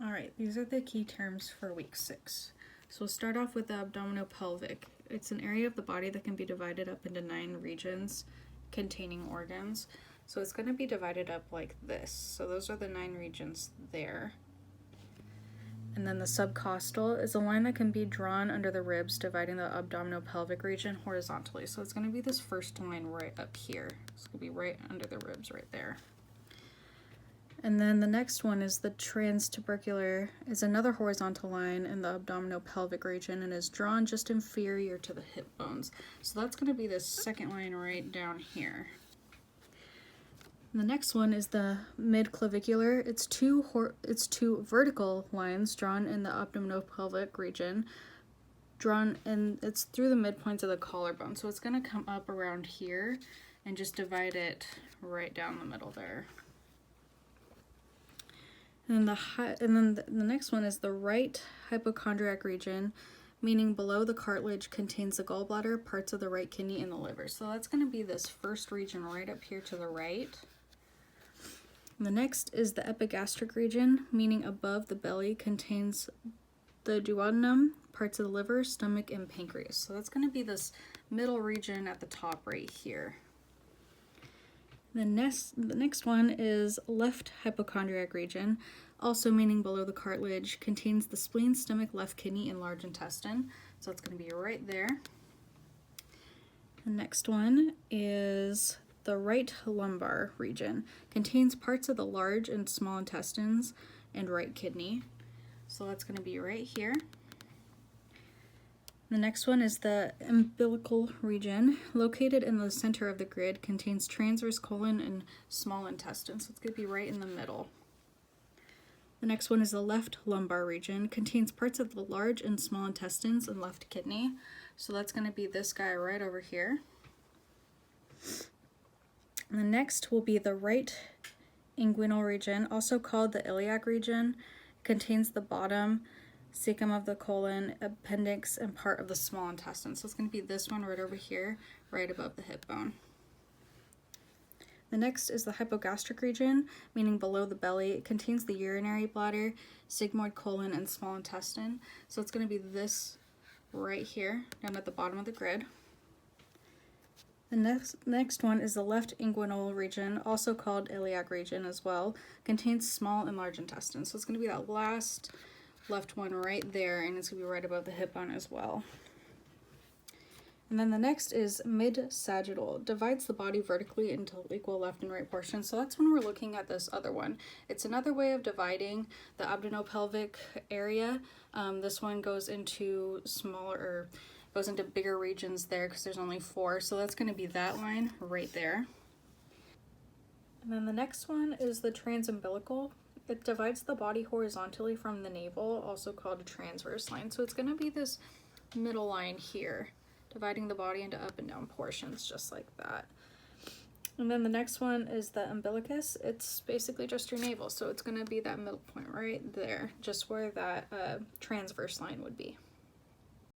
All right, these are the key terms for week 6. So we'll start off with the abdominopelvic. It's an area of the body that can be divided up into 9 regions containing organs. So it's going to be divided up like this. So those are the 9 regions there. And then the subcostal is a line that can be drawn under the ribs, dividing the abdominopelvic region horizontally. So it's going to be this first line right up here. It's going to be right under the ribs right there. And then the next one is the transtubercular, is another horizontal line in the abdominopelvic region and is drawn just inferior to the hip bones. So that's going to be this second line right down here. And the next one is the midclavicular. It's two vertical lines drawn in the abdominopelvic region, and it's through the midpoints of the collarbone. So it's going to come up around here and just divide it right down the middle there. And then the next one is the right hypochondriac region, meaning below the cartilage contains the gallbladder, parts of the right kidney, and the liver. So that's going to be this first region right up here to the right. And the next is the epigastric region, meaning above the belly, contains the duodenum, parts of the liver, stomach, and pancreas. So that's going to be this middle region at the top right here. The next one is left hypochondriac region, also meaning below the cartilage, contains the spleen, stomach, left kidney, and large intestine. So it's going to be right there. The next one is the right lumbar region, contains parts of the large and small intestines and right kidney. So that's going to be right here. The next one is the umbilical region, located in the center of the grid, contains transverse colon and small intestine, so it's going to be right in the middle. The next one is the left lumbar region, contains parts of the large and small intestines and left kidney, so that's going to be this guy right over here. And the next will be the right inguinal region, also called the iliac region, contains the bottom cecum of the colon, appendix, and part of the small intestine. So it's going to be this one right over here, right above the hip bone. The next is the hypogastric region, meaning below the belly. It contains the urinary bladder, sigmoid colon, and small intestine. So it's going to be this right here, down at the bottom of the grid. The next one is the left inguinal region, also called iliac region as well, contains small and large intestines. So it's going to be that last left one right there, and it's going to be right above the hip bone as well. And then the next is mid-sagittal, divides the body vertically into equal left and right portions. So that's when we're looking at this other one. It's another way of dividing the abdominopelvic area. This one goes into bigger regions there because there's only 4. So that's going to be that line right there. And then the next one is the transumbilical. It divides the body horizontally from the navel, also called a transverse line. So it's going to be this middle line here, dividing the body into up and down portions, just like that. And then the next one is the umbilicus. It's basically just your navel, so it's going to be that middle point right there, just where that transverse line would be.